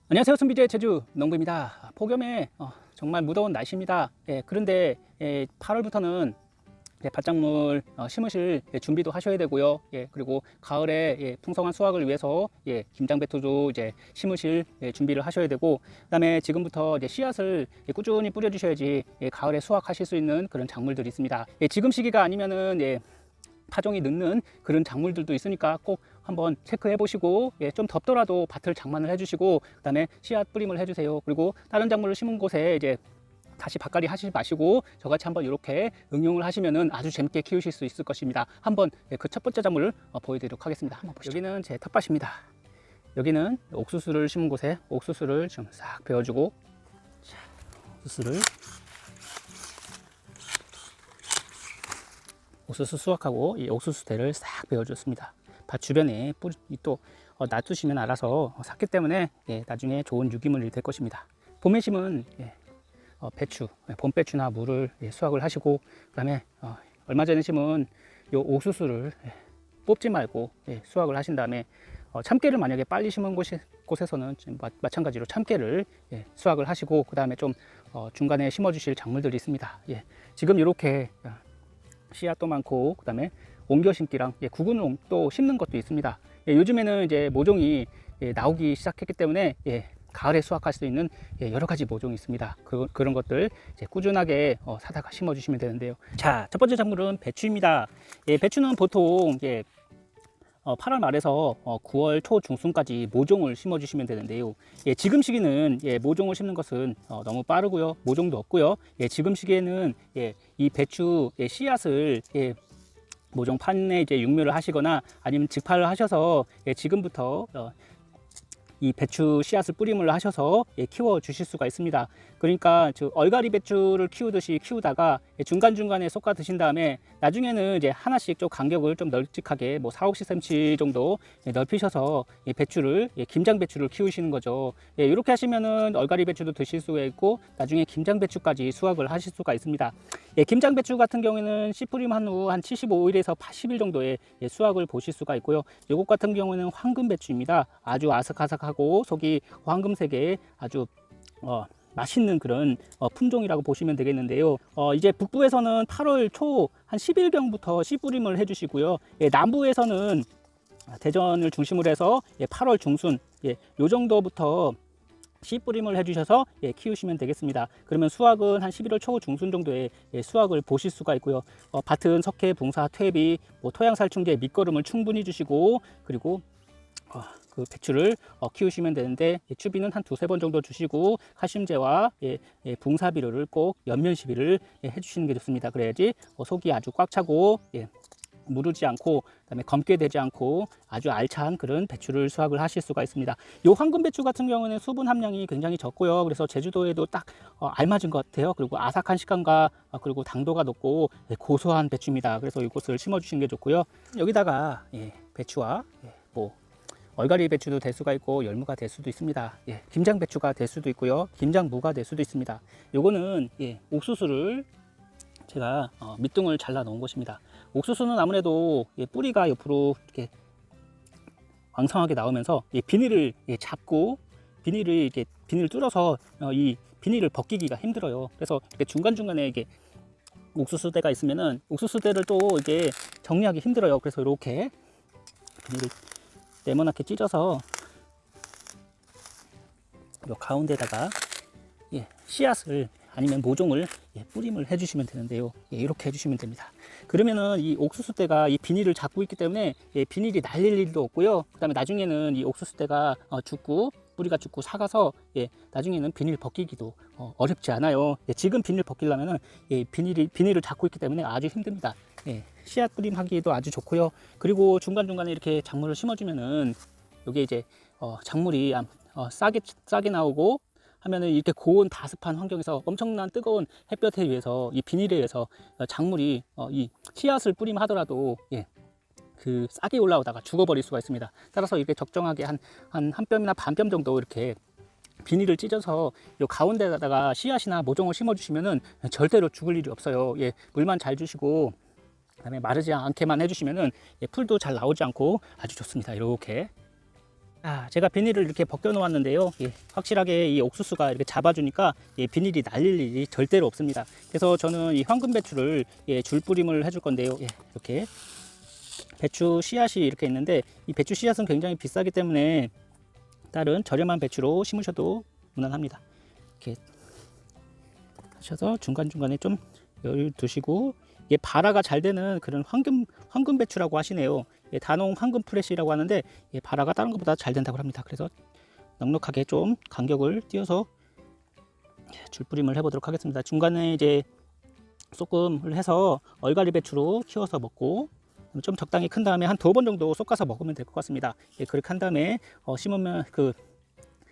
안녕하세요. 순비제 제주 농부입니다. 폭염에 정말 무더운 날씨입니다. 그런데 8월부터는 밭작물 심으실 준비도 하셔야 되고요. 그리고 가을에 풍성한 수확을 위해서 김장배토도 이제 심으실 준비를 하셔야 되고, 그다음에 지금부터 이제 씨앗을 꾸준히 뿌려주셔야지 가을에 수확하실 수 있는 그런 작물들이 있습니다. 지금 시기가 아니면은 파종이 늦는 그런 작물들도 있으니까 꼭 한번 체크해 보시고, 좀 덥더라도 밭을 장만을 해 주시고, 그 다음에 씨앗 뿌림을 해 주세요. 그리고 다른 작물을 심은 곳에 이제 다시 밭갈이 하시지 마시고 저같이 한번 이렇게 응용을 하시면은 아주 재밌게 키우실 수 있을 것입니다. 한번 그 첫 번째 작물을 보여드리도록 하겠습니다. 한번 보시죠. 여기는 제 텃밭입니다. 여기는 옥수수를 심은 곳에 옥수수를 좀 싹 베어주고, 자, 옥수수 수확하고 이 옥수수대를 싹 베어줬습니다. 밭 주변에 뿌리 또 놔두시면 알아서 삭기 때문에 나중에 좋은 유기물이 될 것입니다. 봄에 심은 배추, 봄배추나 무를 수확을 하시고, 그 다음에 얼마 전에 심은 요 옥수수를 뽑지 말고 수확을 하신 다음에 참깨를 만약에 빨리 심은 곳에서는 마찬가지로 참깨를 수확을 하시고, 그 다음에 좀 중간에 심어 주실 작물들이 있습니다. 지금 이렇게 씨앗도 많고, 그 다음에 옮겨 심기랑 구근을 또 심는 것도 있습니다. 요즘에는 이제 모종이 나오기 시작했기 때문에 가을에 수확할 수 있는 여러 가지 모종이 있습니다. 그런 것들 이제 꾸준하게 사다가 심어 주시면 되는데요. 자, 첫 번째 작물은 배추입니다. 배추는 보통 8월 말에서 9월 초 중순까지 모종을 심어 주시면 되는데요. 지금 시기는 모종을 심는 것은 너무 빠르고요, 모종도 없고요. 지금 시기에는 이 배추 씨앗을 모종판에 이제 육묘를 하시거나 아니면 직파를 하셔서 지금부터 이 배추 씨앗을 뿌림을 하셔서 키워 주실 수가 있습니다. 그러니까 얼갈이 배추를 키우듯이 키우다가 중간중간에 솎아 드신 다음에 나중에는 이제 하나씩 좀 간격을 좀 널찍하게 4, 50cm 정도 넓히셔서 배추를 김장 배추를 키우시는 거죠. 이렇게 하시면은 얼갈이 배추도 드실 수가 있고 나중에 김장 배추까지 수확을 하실 수가 있습니다. 김장 배추 같은 경우에는 씨 뿌림한 후 한 75일에서 80일 정도의 수확을 보실 수가 있고요. 이것 같은 경우에는 황금 배추입니다. 아주 아삭아삭하고 속이 황금색의 아주 맛있는 그런 품종이라고 보시면 되겠는데요. 이제 북부에서는 8월 초 한 10일경부터 씨 뿌림을 해주시고요. 남부에서는 대전을 중심으로 해서 8월 중순 요 정도부터 씨 뿌림을 해주셔서 키우시면 되겠습니다. 그러면 수확은 한 11월 초 중순 정도에 수확을 보실 수가 있고요. 밭은 석회, 붕사, 퇴비, 토양살충제, 밑거름을 충분히 주시고, 그리고 그 배추를 키우시면 되는데 추비는 한 두세 번 정도 주시고 칼슘제와 붕사 비료를 꼭 연면 시비를 해주시는 게 좋습니다. 그래야지 속이 아주 꽉 차고 무르지 않고, 그다음에 검게 되지 않고 아주 알찬 그런 배추를 수확을 하실 수가 있습니다. 이 황금 배추 같은 경우는 수분 함량이 굉장히 적고요. 그래서 제주도에도 딱 알맞은 것 같아요. 그리고 아삭한 식감과 그리고 당도가 높고 고소한 배추입니다. 그래서 이것을 심어 주시는 게 좋고요. 여기다가 배추와 얼갈이 배추도 될 수가 있고 열무가 될 수도 있습니다. 김장 배추가 될 수도 있고요, 김장 무가 될 수도 있습니다. 요거는 옥수수를 제가 밑둥을 잘라 놓은 것입니다. 옥수수는 아무래도 뿌리가 옆으로 이렇게 왕성하게 나오면서 비닐을 잡고 비닐을 뚫어서 이 비닐을 벗기기가 힘들어요. 그래서 이렇게 중간중간에 옥수수대가 있으면은 옥수수대를 또 이게 정리하기 힘들어요. 그래서 이렇게 비닐을 네모나게 찢어서 요 가운데다가 씨앗을 아니면 모종을 뿌림을 해주시면 되는데요. 이렇게 해주시면 됩니다. 그러면은 이 옥수수대가 이 비닐을 잡고 있기 때문에 비닐이 날릴 일도 없고요. 그 다음에 나중에는 이 옥수수대가 죽고 뿌리가 죽고 삭아서 나중에는 비닐 벗기기도 어렵지 않아요. 지금 비닐 벗기려면은 비닐을 잡고 있기 때문에 아주 힘듭니다. 씨앗 뿌림 하기에도 아주 좋고요. 그리고 중간중간에 이렇게 작물을 심어주면은 이게 이제 작물이 싸게 나오고 하면은 이렇게 고온 다습한 환경에서 엄청난 뜨거운 햇볕에 의해서 이 비닐에 의해서 작물이 이 씨앗을 뿌림 하더라도 그 싹이 올라오다가 죽어버릴 수가 있습니다. 따라서 이렇게 적정하게 한 뼘이나 반 뼘 정도 이렇게 비닐을 찢어서 요 가운데다가 씨앗이나 모종을 심어 주시면은 절대로 죽을 일이 없어요. 물만 잘 주시고 그다음에 마르지 않게만 해주시면은 풀도 잘 나오지 않고 아주 좋습니다. 이렇게 제가 비닐을 이렇게 벗겨 놓았는데요. 확실하게 이 옥수수가 이렇게 잡아주니까 비닐이 날릴 일이 절대로 없습니다. 그래서 저는 이 황금 배추를 줄 뿌림을 해줄 건데요. 이렇게 배추 씨앗이 이렇게 있는데 이 배추 씨앗은 굉장히 비싸기 때문에 다른 저렴한 배추로 심으셔도 무난합니다. 이렇게 하셔서 중간중간에 좀 여유 두시고, 이게 발화가 잘 되는 그런 황금 배추라고 하시네요. 다농 황금 프레시라고 하는데 발화가 다른 것보다 잘 된다고 합니다. 그래서 넉넉하게 좀 간격을 띄어서 줄 뿌림을 해보도록 하겠습니다. 중간에 이제 쏙금을 해서 얼갈이 배추로 키워서 먹고, 좀 적당히 큰 다음에 한 2번 정도 솎아서 먹으면 될 것 같습니다. 그렇게 한 다음에 심으면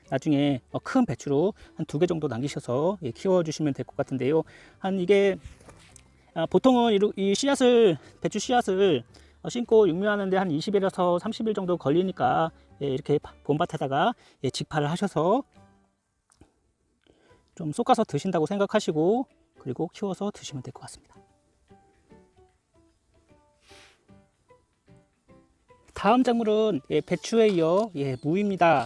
나중에 큰 배추로 한 2개 정도 남기셔서 키워 주시면 될 것 같은데요. 이게 보통은 이 배추 씨앗을 심고 육류하는데 한 20일에서 30일 정도 걸리니까 이렇게 봄밭에다가 직파를 하셔서 좀 솎아서 드신다고 생각하시고, 그리고 키워서 드시면 될 것 같습니다. 다음 작물은 배추에 이어 무입니다.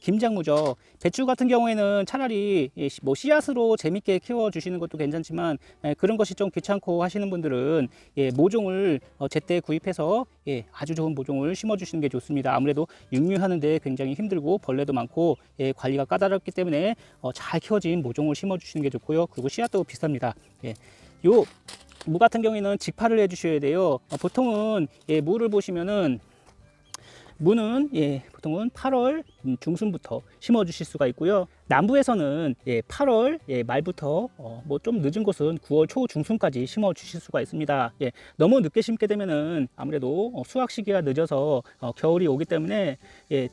김장무죠. 배추 같은 경우에는 차라리 뭐 씨앗으로 재밌게 키워 주시는 것도 괜찮지만, 그런 것이 좀 귀찮고 하시는 분들은 모종을 제때 구입해서 아주 좋은 모종을 심어 주시는 게 좋습니다. 아무래도 육류하는데 굉장히 힘들고 벌레도 많고 관리가 까다롭기 때문에 잘 키워진 모종을 심어 주시는 게 좋고요. 그리고 씨앗도 비쌉니다. 요 무 같은 경우에는 직파를 해 주셔야 돼요. 보통은 무를 보시면은, 무는 보통은 8월 중순부터 심어 주실 수가 있고요. 남부에서는 8월 말부터 뭐 좀 늦은 곳은 9월 초 중순까지 심어 주실 수가 있습니다. 너무 늦게 심게 되면은 아무래도 수확 시기가 늦어서 겨울이 오기 때문에,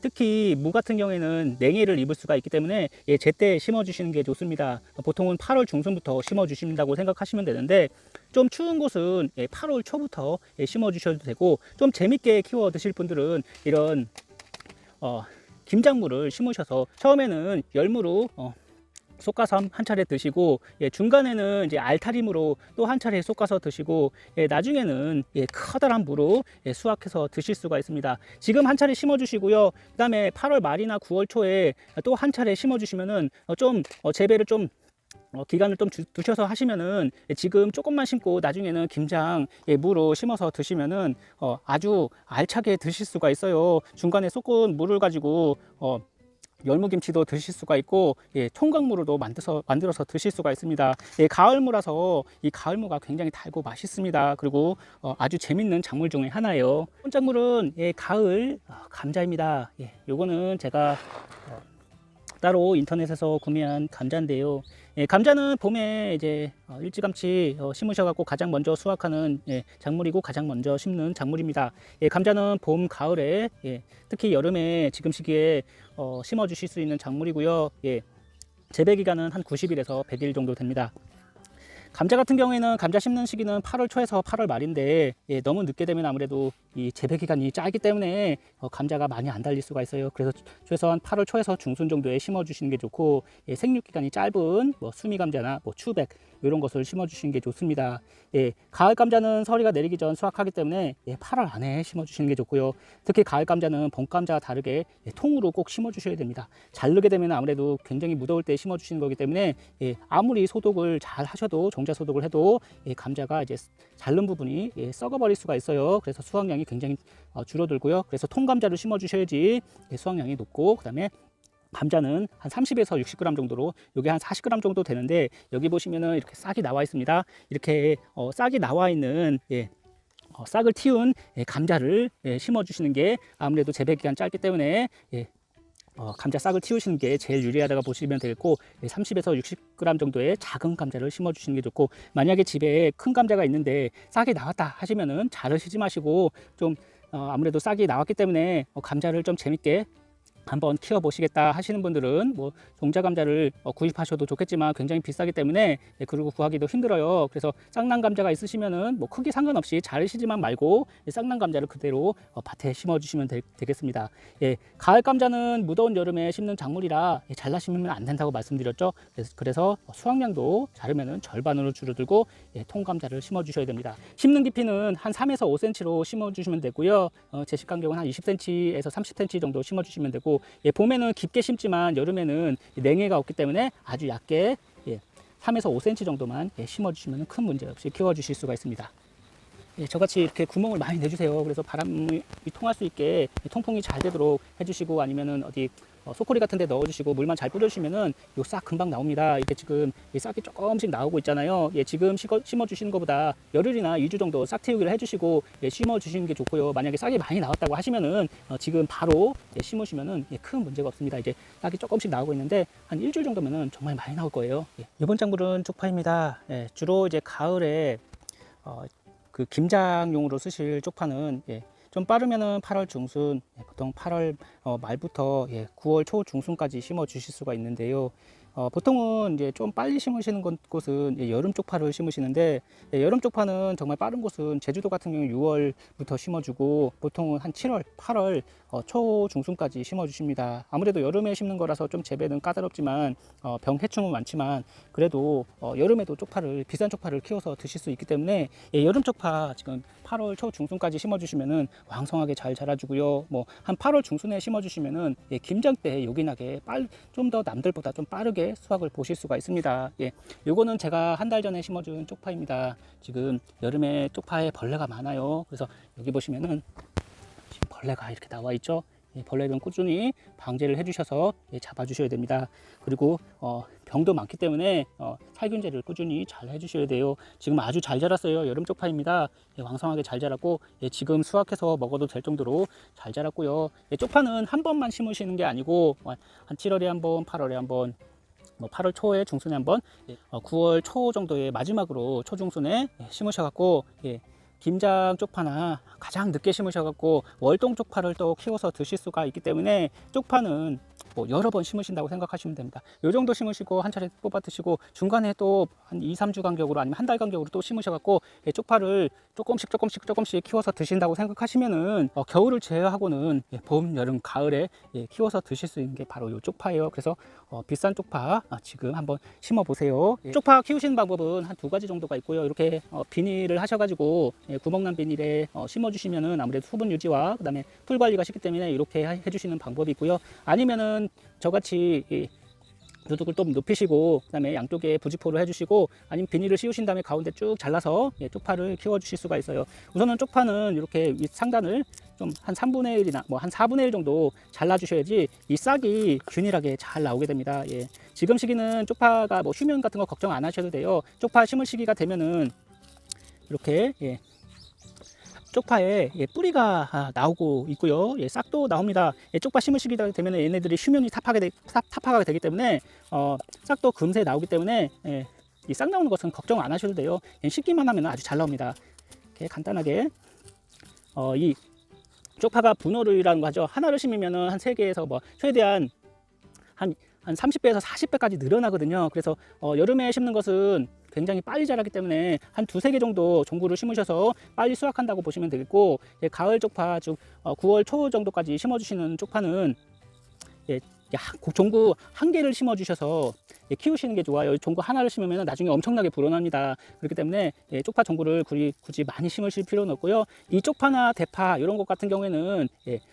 특히 무 같은 경우에는 냉해를 입을 수가 있기 때문에 제때 심어 주시는 게 좋습니다. 보통은 8월 중순부터 심어 주신다고 생각하시면 되는데, 좀 추운 곳은 8월 초부터 심어 주셔도 되고, 좀 재밌게 키워 드실 분들은 이런 김작물을 심으셔서 처음에는 열무로 솎아서 한 차례 드시고, 중간에는 이제 알타림으로 또 한 차례 솎아서 드시고, 나중에는 커다란 무로 수확해서 드실 수가 있습니다. 지금 한 차례 심어 주시고요. 그 다음에 8월 말이나 9월 초에 또 한 차례 심어 주시면은 좀 재배를 좀 기간을 좀 두셔서 하시면은, 지금 조금만 심고 나중에는 김장 무로 심어서 드시면은 아주 알차게 드실 수가 있어요. 중간에 쏟은 물을 가지고 열무김치도 드실 수가 있고, 통각무로도 만들어서 드실 수가 있습니다. 가을무라서 이 가을무가 굉장히 달고 맛있습니다. 그리고 아주 재밌는 작물 중에 하나예요. 첫 작물은 가을 감자입니다. 요거는 제가 따로 인터넷에서 구매한 감자인데요. 감자는 봄에 이제 일찌감치 심으셔갖고 가장 먼저 수확하는 작물이고, 가장 먼저 심는 작물입니다. 감자는 봄, 가을에 특히 여름에 지금 시기에 심어 주실 수 있는 작물이고요. 재배 기간은 한 90일에서 100일 정도 됩니다. 감자 같은 경우에는 감자 심는 시기는 8월 초에서 8월 말인데, 너무 늦게 되면 아무래도 이 재배 기간이 짧기 때문에 감자가 많이 안 달릴 수가 있어요. 그래서 최소한 8월 초에서 중순 정도에 심어 주시는 게 좋고, 생육 기간이 짧은 뭐 수미 감자나 뭐 추백 이런 것을 심어 주시는 게 좋습니다. 가을 감자는 서리가 내리기 전 수확하기 때문에 8월 안에 심어 주시는 게 좋고요. 특히 가을 감자는 봄 감자와 다르게 통으로 꼭 심어 주셔야 됩니다. 자르게 되면 아무래도 굉장히 무더울 때 심어 주시는 거기 때문에, 아무리 소독을 잘 하셔도, 종자 소독을 해도 감자가 이제 자른 부분이 썩어버릴 수가 있어요. 그래서 수확량이 굉장히 줄어들고요. 그래서 통감자를 심어 주셔야지 수확량이 높고, 그 다음에 감자는 한 30에서 60g 정도로, 요게 한 40g 정도 되는데, 여기 보시면은 이렇게 싹이 나와 있습니다. 이렇게 싹이 나와 있는 싹을 틔운 감자를 심어 주시는 게 아무래도 재배 기간 짧기 때문에 감자 싹을 틔우시는 게 제일 유리하다고 보시면 되겠고, 30에서 60g 정도의 작은 감자를 심어 주시는 게 좋고, 만약에 집에 큰 감자가 있는데 싹이 나왔다 하시면은 자르시지 마시고, 좀 아무래도 싹이 나왔기 때문에 감자를 좀 재밌게 한번 키워보시겠다 하시는 분들은 뭐 종자감자를 구입하셔도 좋겠지만 굉장히 비싸기 때문에 그리고 구하기도 힘들어요. 그래서 쌍난감자가 있으시면은 뭐 크기 상관없이 자르시지만 말고 쌍난감자를 그대로 밭에 심어주시면 되겠습니다. 예, 가을 감자는 무더운 여름에 심는 작물이라 잘라 심으면 안 된다고 말씀드렸죠. 그래서 수확량도 자르면은 절반으로 줄어들고 통감자를 심어주셔야 됩니다. 심는 깊이는 한 3에서 5cm로 심어주시면 되고요. 제식 간격은 한 20cm에서 30cm 정도 심어주시면 되고, 봄에는 깊게 심지만 여름에는 냉해가 없기 때문에 아주 얇게 3에서 5cm 정도만 심어주시면 큰 문제 없이 키워주실 수가 있습니다. 저같이 이렇게 구멍을 많이 내주세요. 그래서 바람이 통할 수 있게 통풍이 잘 되도록 해주시고, 아니면은 어디 소쿠리 같은 데 넣어주시고 물만 잘 뿌려주시면은 요 싹 금방 나옵니다. 이게 지금 싹이 조금씩 나오고 있잖아요. 지금 심어주시는 것보다 열흘이나 2주 정도 싹 틔우기를 해주시고 심어주시는 게 좋고요. 만약에 싹이 많이 나왔다고 하시면은 지금 바로 심으시면은 큰 문제가 없습니다. 이제 싹이 조금씩 나오고 있는데 한 일주일 정도면은 정말 많이 나올 거예요. 이번 작물은 쪽파입니다. 주로 이제 가을에 그 김장용으로 쓰실 쪽파는 좀 빠르면은 8월 중순, 보통 8월 말부터 9월 초 중순까지 심어 주실 수가 있는데요. 보통은 이제 좀 빨리 심으시는 곳은 여름 쪽파를 심으시는데, 여름 쪽파는 정말 빠른 곳은 제주도 같은 경우 6월부터 심어주고 보통은 한 7월, 8월 초 중순까지 심어 주십니다. 아무래도 여름에 심는 거라서 좀 재배는 까다롭지만 병해충은 많지만 그래도 여름에도 비싼 쪽파를 키워서 드실 수 있기 때문에 여름 쪽파 지금 8월 초 중순까지 심어 주시면은 왕성하게 잘 자라주고요. 뭐 한 8월 중순에 심어 주시면은 김장 때 요긴하게 좀 더 남들보다 좀 빠르게 수확을 보실 수가 있습니다. 요거는 제가 한 달 전에 심어준 쪽파입니다. 지금 여름에 쪽파에 벌레가 많아요. 그래서 여기 보시면은 지금 벌레가 이렇게 나와 있죠. 벌레는 꾸준히 방제를 해주셔서 잡아주셔야 됩니다. 그리고 병도 많기 때문에 살균제를 꾸준히 잘 해주셔야 돼요. 지금 아주 잘 자랐어요. 여름 쪽파입니다. 왕성하게 잘 자랐고 지금 수확해서 먹어도 될 정도로 잘 자랐고요. 쪽파는 한 번만 심으시는 게 아니고 한 7월에 한 번, 8월에 한 번, 8월 초에 중순에 한번, 9월 초 정도에 마지막으로 초중순에 심으셔갖고 김장 쪽파나 가장 늦게 심으셔갖고 월동 쪽파를 또 키워서 드실 수가 있기 때문에 쪽파는 뭐 여러 번 심으신다고 생각하시면 됩니다. 요 정도 심으시고 한 차례 뽑아 드시고 중간에 또 한 2, 3주 간격으로 아니면 한 달 간격으로 또 심으셔갖고 쪽파를 조금씩 키워서 드신다고 생각하시면은 겨울을 제외하고는 봄, 여름, 가을에 키워서 드실 수 있는 게 바로 요 쪽파예요. 그래서 비싼 쪽파 지금 한번 심어 보세요. 쪽파 키우시는 방법은 한 2가지 정도가 있고요. 이렇게 비닐을 하셔가지고 구멍난 비닐에 심어 주시면은 아무래도 수분 유지와 그다음에 풀 관리가 쉽기 때문에 이렇게 해주시는 방법이 있고요. 아니면은 저같이 누둑을 좀 눕히시고 그다음에 양쪽에 부직포를 해주시고, 아니면 비닐을 씌우신 다음에 가운데 쭉 잘라서 쪽파를 키워 주실 수가 있어요. 우선은 쪽파는 이렇게 윗 상단을 좀 한 3분의 1이나 뭐 한 4분의 1 정도 잘라 주셔야지 이 싹이 균일하게 잘 나오게 됩니다. 지금 시기는 쪽파가 뭐 휴면 같은 거 걱정 안 하셔도 돼요. 쪽파 심을 시기가 되면은 이렇게 쪽파에 뿌리가 나오고 있고요. 싹도 나옵니다. 쪽파 심을 시기 되면 얘네들이 휴면이 타파가 되기 때문에 싹도 금세 나오기 때문에 이 싹 나오는 것은 걱정 안 하셔도 돼요. 심기만 하면 아주 잘 나옵니다. 이렇게 간단하게 이 쪽파가 분호를이라는 거 하죠. 하나를 심으면 한 3개에서 뭐 최대한 한 30배에서 40배까지 늘어나거든요. 그래서 여름에 심는 것은 굉장히 빨리 자라기 때문에 한 2-3개 정도 종구를 심으셔서 빨리 수확한다고 보시면 되겠고, 가을 쪽파 즉 9월 초 정도까지 심어주시는 쪽파는 종구 1개를 심어주셔서 키우시는 게 좋아요. 종구 하나를 심으면 나중에 엄청나게 불어납니다. 그렇기 때문에 쪽파 종구를 굳이 많이 심으실 필요는 없고요. 이 쪽파나 대파 이런 것 같은 경우에는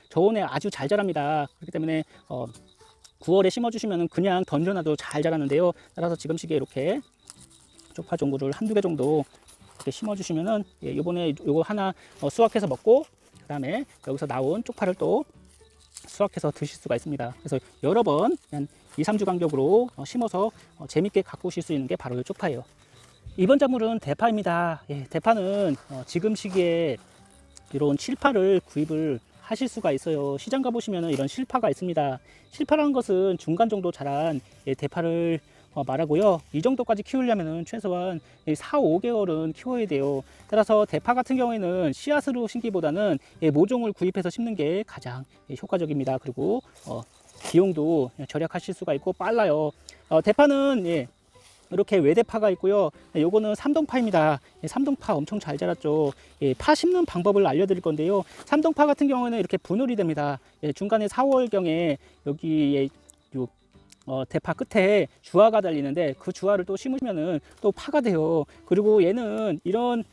저온에 아주 잘 자랍니다. 그렇기 때문에 9월에 심어주시면 그냥 던져놔도 잘 자라는데요. 따라서 지금 시기에 이렇게 쪽파 종구를 1-2개 정도 이렇게 심어주시면은 요번에 요거 하나 수확해서 먹고, 그 다음에 여기서 나온 쪽파를 또 수확해서 드실 수가 있습니다. 그래서 여러 번 한 2-3주 간격으로 심어서 재밌게 가꾸실 수 있는 게 바로 이 쪽파예요. 이번 작물은 대파입니다. 대파는 지금 시기에 이런 실파를 구입을 하실 수가 있어요. 시장 가보시면 이런 실파가 있습니다. 실파라는 것은 중간 정도 자란 대파를 말하고요. 이 정도까지 키우려면 최소한 4-5개월은 키워야 돼요. 따라서 대파 같은 경우에는 씨앗으로 심기보다는 모종을 구입해서 심는 게 가장 효과적입니다. 그리고 비용도 절약하실 수가 있고 빨라요. 대파는 이렇게 외대파가 있고요. 요거는 삼동파입니다. 삼동파 엄청 잘 자랐죠. 파 심는 방법을 알려드릴 건데요. 삼동파 같은 경우는 이렇게 분홀이 됩니다. 중간에 4월경에 여기 대파 끝에 주화가 달리는데 그 주화를 또 심으면은 또 파가 돼요. 그리고 얘는 이런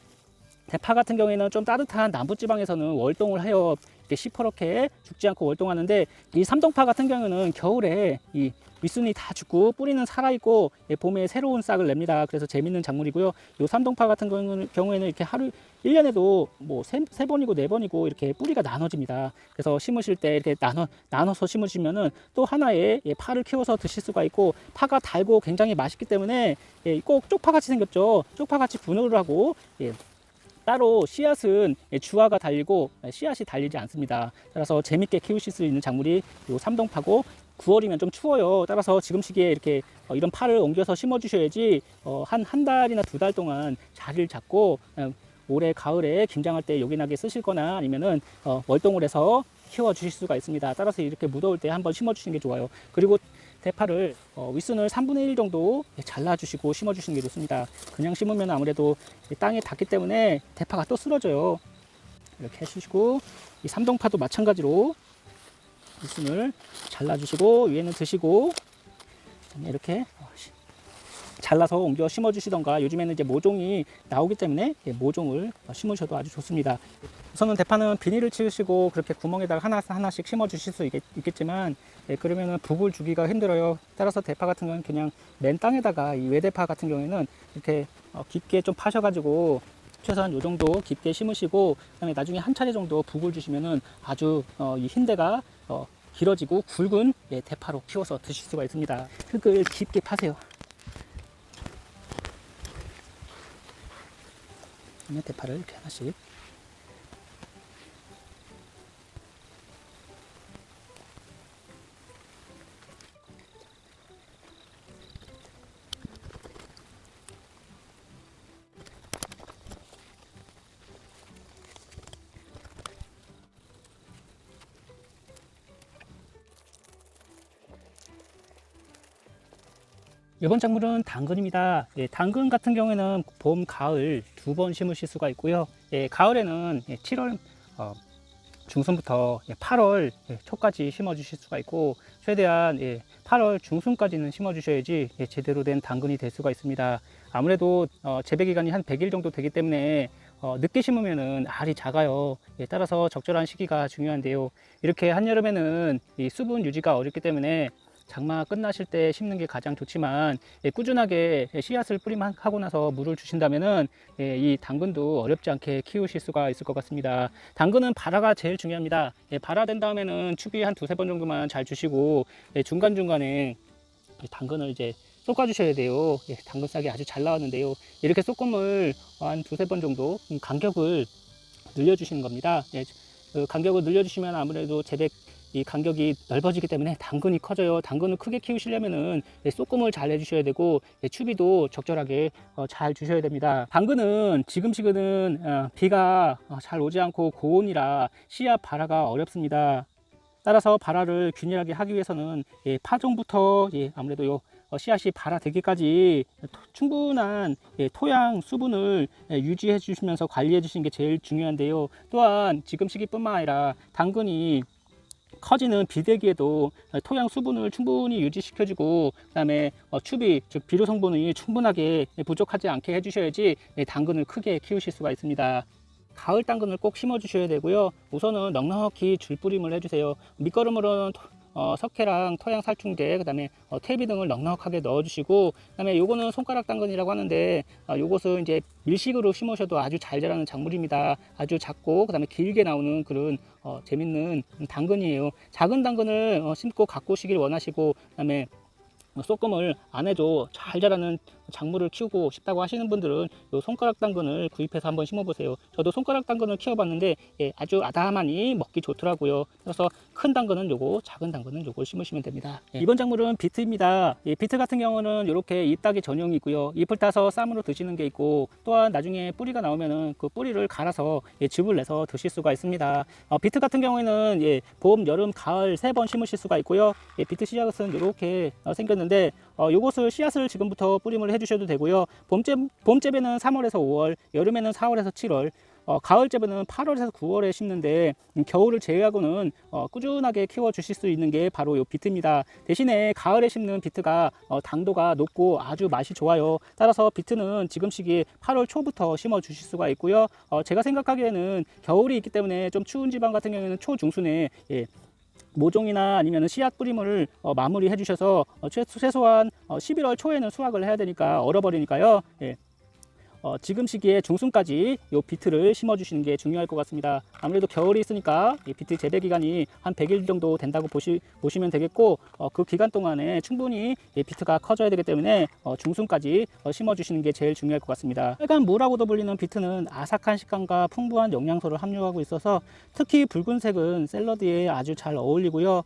대파 같은 경우에는 좀 따뜻한 남부지방에서는 월동을 하여 이렇게 시퍼렇게 죽지 않고 월동하는데, 이 삼동파 같은 경우는 겨울에 이 윗순이 다 죽고 뿌리는 살아있고 봄에 새로운 싹을 냅니다. 그래서 재밌는 작물이고요. 이 삼동파 같은 경우에는 이렇게 하루 1년에도 뭐 세 번이고 네 번이고 이렇게 뿌리가 나눠집니다. 그래서 심으실 때 이렇게 나눠서 심으시면은 또 하나의 파를 키워서 드실 수가 있고, 파가 달고 굉장히 맛있기 때문에 꼭 쪽파같이 생겼죠. 쪽파같이 분할을 하고 따로 씨앗은 주화가 달리고 씨앗이 달리지 않습니다. 따라서 재밌게 키우실 수 있는 작물이 요 삼동파고, 9월이면 좀 추워요. 따라서 지금 시기에 이렇게 이런 파를 옮겨서 심어 주셔야지 한 달이나 2달 동안 자리를 잡고 올해 가을에 김장할 때 요긴하게 쓰실 거나 아니면은 월동을 해서 키워 주실 수가 있습니다. 따라서 이렇게 무더울 때 한번 심어 주시는 게 좋아요. 그리고 대파를 윗순을 3분의 1 정도 잘라 주시고 심어 주시는 게 좋습니다. 그냥 심으면 아무래도 땅에 닿기 때문에 대파가 또 쓰러져요. 이렇게 해주시고, 이 삼동파도 마찬가지로 윗순을 잘라 주시고 위에는 드시고, 이렇게 잘라서 옮겨 심어 주시던가, 요즘에는 이제 모종이 나오기 때문에 모종을 심으셔도 아주 좋습니다. 우선은 대파는 비닐을 치우시고 그렇게 구멍에다가 하나씩 심어 주실 수 있겠지만 그러면은 북을 주기가 힘들어요. 따라서 대파 같은 경우는 그냥 맨 땅에다가, 이 외대파 같은 경우에는 이렇게 깊게 좀 파셔가지고 최소한 요 정도 깊게 심으시고, 그다음에 나중에 한 차례 정도 북을 주시면은 아주 이 흰대가 길어지고 굵은 대파로 키워서 드실 수가 있습니다. 흙을 깊게 파세요. 대파를 이렇게 하나씩. 이번 작물은 당근입니다. 당근 같은 경우에는 봄, 가을 2번 심으실 수가 있고요. 가을에는 7월 중순부터 8월 초까지 심어 주실 수가 있고, 최대한 8월 중순까지는 심어 주셔야지 제대로 된 당근이 될 수가 있습니다. 아무래도 재배 기간이 한 100일 정도 되기 때문에 늦게 심으면은 알이 작아요. 따라서 적절한 시기가 중요한데요. 이렇게 한여름에는 이 수분 유지가 어렵기 때문에 장마 끝나실 때 심는 게 가장 좋지만, 꾸준하게 씨앗을 뿌림하고 나서 물을 주신다면은 이 당근도 어렵지 않게 키우실 수가 있을 것 같습니다. 당근은 발화가 제일 중요합니다. 발화된 다음에는 추비 한 2-3번 정도만 잘 주시고, 중간중간에 당근을 이제 솎아 주셔야 돼요. 당근 싹이 아주 잘 나왔는데요. 이렇게 솎음을 한 2-3번 정도 간격을 늘려 주시는 겁니다. 간격을 늘려 주시면 아무래도 이 간격이 넓어지기 때문에 당근이 커져요. 당근을 크게 키우시려면은 솎음을 잘 해주셔야 되고, 추비도 적절하게 잘 주셔야 됩니다. 당근은 지금 시기는 비가 잘 오지 않고 고온이라 씨앗 발화가 어렵습니다. 따라서 발화를 균일하게 하기 위해서는 파종부터 아무래도 씨앗이 발화되기까지 충분한 토양 수분을 유지해 주시면서 관리해 주시는 게 제일 중요한데요. 또한 지금 시기뿐만 아니라 당근이 커지는 비대기에도 토양 수분을 충분히 유지시켜주고, 그 다음에 추비, 즉 비료 성분이 충분하게 부족하지 않게 해주셔야지 당근을 크게 키우실 수가 있습니다. 가을 당근을 꼭 심어 주셔야 되고요. 우선은 넉넉히 줄뿌림을 해주세요. 밑거름으로는 석회랑 토양 살충제, 그 다음에 퇴비 등을 넉넉하게 넣어 주시고, 그 다음에 요거는 손가락 당근이라고 하는데 요것은 이제 밀식으로 심으셔도 아주 잘 자라는 작물입니다. 아주 작고 그 다음에 길게 나오는 그런 재밌는 당근이에요. 작은 당근을 심고 가꾸시길 원하시고, 그 다음에 솎음을 안 해도 잘 자라는 작물을 키우고 싶다고 하시는 분들은 요 손가락 당근을 구입해서 한번 심어보세요. 저도 손가락 당근을 키워봤는데 아주 아담하니 먹기 좋더라고요. 그래서 큰 당근은 요거, 작은 당근은 요걸 심으시면 됩니다. 이번 작물은 비트입니다. 비트 같은 경우는 이렇게 잎 따기 전용이 있고요. 잎을 따서 쌈으로 드시는 게 있고, 또한 나중에 뿌리가 나오면은 그 뿌리를 갈아서 즙을 내서 드실 수가 있습니다. 비트 같은 경우에는 봄, 여름, 가을 3번 심으실 수가 있고요. 비트 씨앗은 이렇게 생겼는데 요것을 씨앗을 지금부터 뿌림을 해주셔도 되고요. 봄잼에는 3월에서 5월, 여름에는 4월에서 7월, 가을잼에는 8월에서 9월에 심는데 겨울을 제외하고는 꾸준하게 키워 주실 수 있는 게 바로 요 비트입니다. 대신에 가을에 심는 비트가 당도가 높고 아주 맛이 좋아요. 따라서 비트는 지금 시기에 8월 초부터 심어 주실 수가 있고요. 제가 생각하기에는 겨울이 있기 때문에 좀 추운 지방 같은 경우에는 초중순에 모종이나 아니면 씨앗 뿌림을 마무리해 주셔서 최소한 11월 초에는 수확을 해야 되니까 얼어버리니까요. 지금 시기에 중순까지 요 비트를 심어 주시는 게 중요할 것 같습니다. 아무래도 겨울이 있으니까 이 비트 재배 기간이 한 100일 정도 된다고 보시면 되겠고, 그 기간 동안에 충분히 비트가 커져야 되기 때문에 중순까지 심어 주시는 게 제일 중요할 것 같습니다. 빨간 무라고도 불리는 비트는 아삭한 식감과 풍부한 영양소를 함유하고 있어서 특히 붉은색은 샐러드에 아주 잘 어울리고요.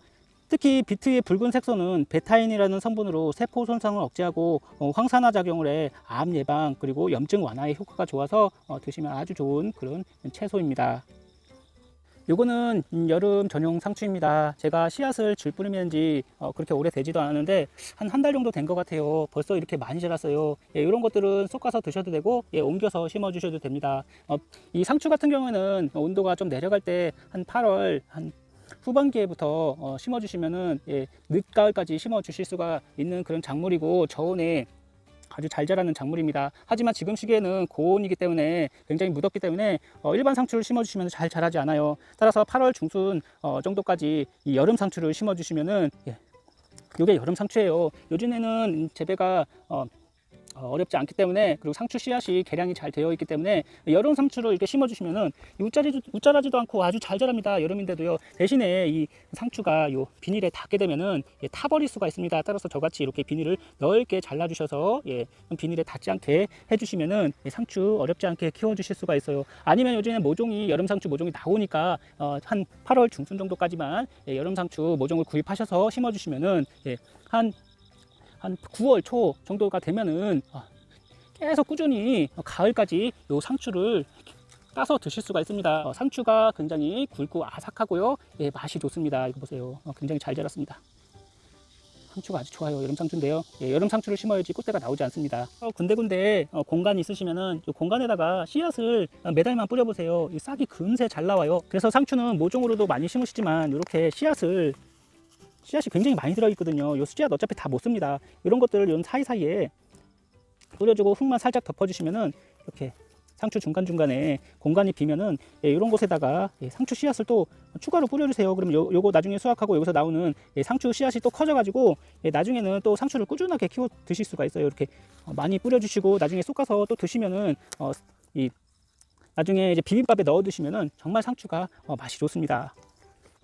특히 비트의 붉은 색소는 베타인이라는 성분으로 세포 손상을 억제하고 황산화 작용을 해 암 예방 그리고 염증 완화에 효과가 좋아서 드시면 아주 좋은 그런 채소입니다. 요거는 여름 전용 상추입니다. 제가 씨앗을 줄 뿌리면 지 그렇게 오래 되지도 않았는데 한 달 정도 된 것 같아요. 벌써 이렇게 많이 자랐어요. 이런 것들은 쏙 가서 드셔도 되고 옮겨서 심어 주셔도 됩니다. 이 상추 같은 경우에는 온도가 좀 내려갈 때 한 8월 후반기에부터 심어 주시면은 늦가을까지 심어 주실 수가 있는 그런 작물이고, 저온에 아주 잘 자라는 작물입니다. 하지만 지금 시기에는 고온이기 때문에 굉장히 무덥기 때문에 일반 상추를 심어 주시면 잘 자라지 않아요. 따라서 8월 중순 정도까지 이 여름 상추를 심어 주시면은 이게 여름 상추예요. 요즘에는 재배가 어렵지 않기 때문에, 그리고 상추 씨앗이 개량이 잘 되어 있기 때문에 여름 상추를 이렇게 심어 주시면은 웃자라지도 않고 아주 잘 자랍니다. 여름인데도요. 대신에 이 상추가 요 비닐에 닿게 되면은 타버릴 수가 있습니다. 따라서 저같이 이렇게 비닐을 넓게 잘라 주셔서 비닐에 닿지 않게 해 주시면은 상추 어렵지 않게 키워 주실 수가 있어요. 아니면 요즘에 모종이 여름 상추 모종이 나오니까 한 8월 중순 정도까지만 여름 상추 모종을 구입하셔서 심어 주시면은 한 9월 초 정도가 되면은 계속 꾸준히 가을까지 요 상추를 따서 드실 수가 있습니다. 상추가 굉장히 굵고 아삭하고요. 맛이 좋습니다. 이거 보세요. 굉장히 잘 자랐습니다. 상추가 아주 좋아요. 여름 상추인데요. 여름 상추를 심어야지 꽃대가 나오지 않습니다. 군데군데 공간이 있으시면은 이 공간에다가 씨앗을 매달만 뿌려보세요. 이 싹이 금세 잘 나와요. 그래서 상추는 모종으로도 많이 심으시지만 이렇게 씨앗이 굉장히 많이 들어있거든요. 요 씨앗 어차피 다 못 씁니다. 이런 것들을 요 사이사이에 뿌려주고 흙만 살짝 덮어주시면은 이렇게 상추 중간중간에 공간이 비면은 이런 곳에다가 상추 씨앗을 또 추가로 뿌려주세요. 그러면 요거 나중에 수확하고 여기서 나오는 상추 씨앗이 또 커져가지고 나중에는 또 상추를 꾸준하게 키워 드실 수가 있어요. 이렇게 많이 뿌려주시고 나중에 쏙가서 또 드시면은 나중에 이제 비빔밥에 넣어 드시면은 정말 상추가 맛이 좋습니다.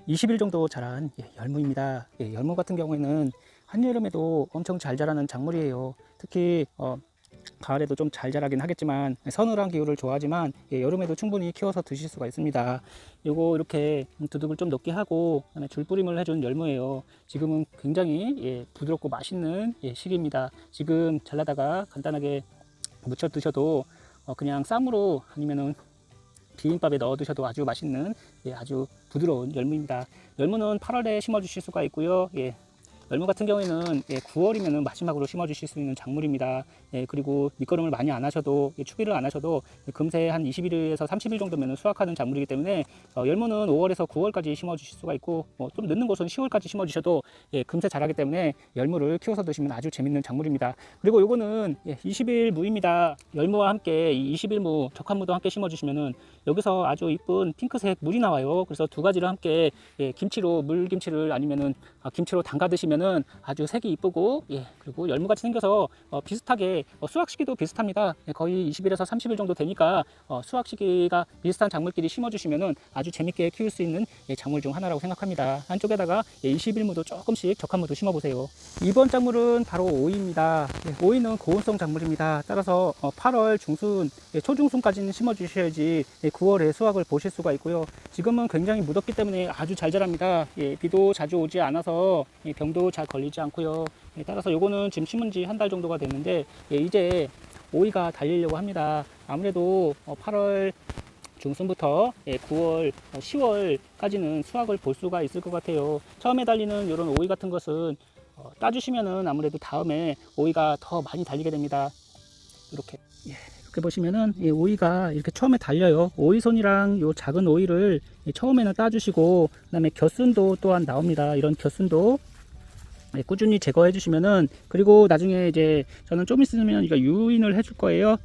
20일 정도 자란 열무입니다. 열무 같은 경우에는 한여름에도 엄청 잘 자라는 작물이에요. 특히 가을에도 좀 잘 자라긴 하겠지만 서늘한 기후를 좋아하지만 여름에도 충분히 키워서 드실 수가 있습니다. 요거 이렇게 두둑을 좀 높게 하고 그다음에 줄뿌림을 해준 열무예요. 지금은 굉장히 부드럽고 맛있는 시기입니다. 지금 잘라다가 간단하게 무쳐 드셔도 그냥 쌈으로 아니면은 비빔밥에 넣어 드셔도 아주 맛있는 아주 부드러운 열무입니다. 열무는 8월에 심어 주실 수가 있고요. 열무 같은 경우에는 9월이면 마지막으로 심어 주실 수 있는 작물입니다. 그리고 밑거름을 많이 안 하셔도 추비를 안 하셔도 금세 한 20일에서 30일 정도면 수확하는 작물이기 때문에 열무는 5월에서 9월까지 심어 주실 수가 있고 좀 늦는 곳은 10월까지 심어 주셔도 금세 자라기 때문에 열무를 키워서 드시면 아주 재밌는 작물입니다. 그리고 요거는 20일 무입니다. 열무와 함께 이 20일 무, 적합무도 함께 심어 주시면은 여기서 아주 이쁜 핑크색 물이 나와요. 그래서 두 가지를 함께 김치로 물김치를 아니면은 김치로 담가 드시면 보면은 아주 색이 이쁘고, 예, 그리고 열무같이 생겨서 비슷하게 수확 시기도 비슷합니다. 예, 거의 20일에서 30일 정도 되니까 수확 시기가 비슷한 작물끼리 심어주시면은 아주 재밌게 키울 수 있는 작물 중 하나라고 생각합니다. 한쪽에다가 21무도 조금씩 적합무도 심어보세요. 이번 작물은 바로 오이입니다. 오이는 고온성 작물입니다. 따라서 8월 중순, 초중순까지는 심어주셔야지 9월에 수확을 보실 수가 있고요. 지금은 굉장히 무덥기 때문에 아주 잘 자랍니다. 비도 자주 오지 않아서 병도 잘 걸리지 않고요. 따라서 요거는 지금 심은 지 한 달 정도가 됐는데 이제 오이가 달리려고 합니다. 아무래도 8월 중순부터 9월, 10월까지는 수확을 볼 수가 있을 것 같아요. 처음에 달리는 이런 오이 같은 것은 따주시면은 아무래도 다음에 오이가 더 많이 달리게 됩니다. 이렇게 보시면은 오이가 이렇게 처음에 달려요. 오이손이랑 요 작은 오이를 처음에는 따주시고, 그 다음에 겨순도 또한 나옵니다. 이런 겨순도 꾸준히 제거해 주시면은, 그리고 나중에 이제 저는 좀 있으면 이거 유인을 해줄 거예요.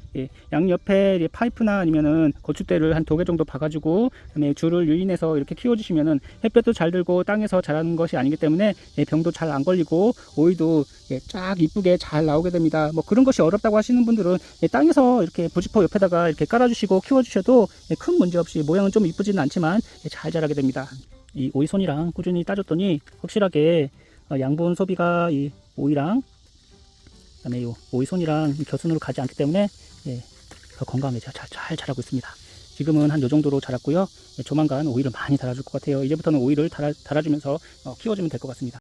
양옆에 파이프나 아니면은 거축대를 한 2개 정도 봐가지고, 그다음에 줄을 유인해서 이렇게 키워주시면은 햇볕도 잘 들고 땅에서 자라는 것이 아니기 때문에 병도 잘 안 걸리고 오이도 쫙 이쁘게 잘 나오게 됩니다. 뭐 그런 것이 어렵다고 하시는 분들은 땅에서 이렇게 부지포 옆에다가 이렇게 깔아주시고 키워주셔도 큰 문제 없이, 모양은 좀 이쁘지는 않지만 잘 자라게 됩니다. 이 오이손이랑 꾸준히 따줬더니 확실하게 양분 소비가 이 오이랑 그다음에 이 오이손이랑 겨순으로 가지 않기 때문에 더 건강하게 잘 자라고 있습니다. 지금은 한 요 정도로 자랐고요. 조만간 오이를 많이 달아줄 것 같아요. 이제부터는 오이를 달아주면서 키워주면 될 것 같습니다.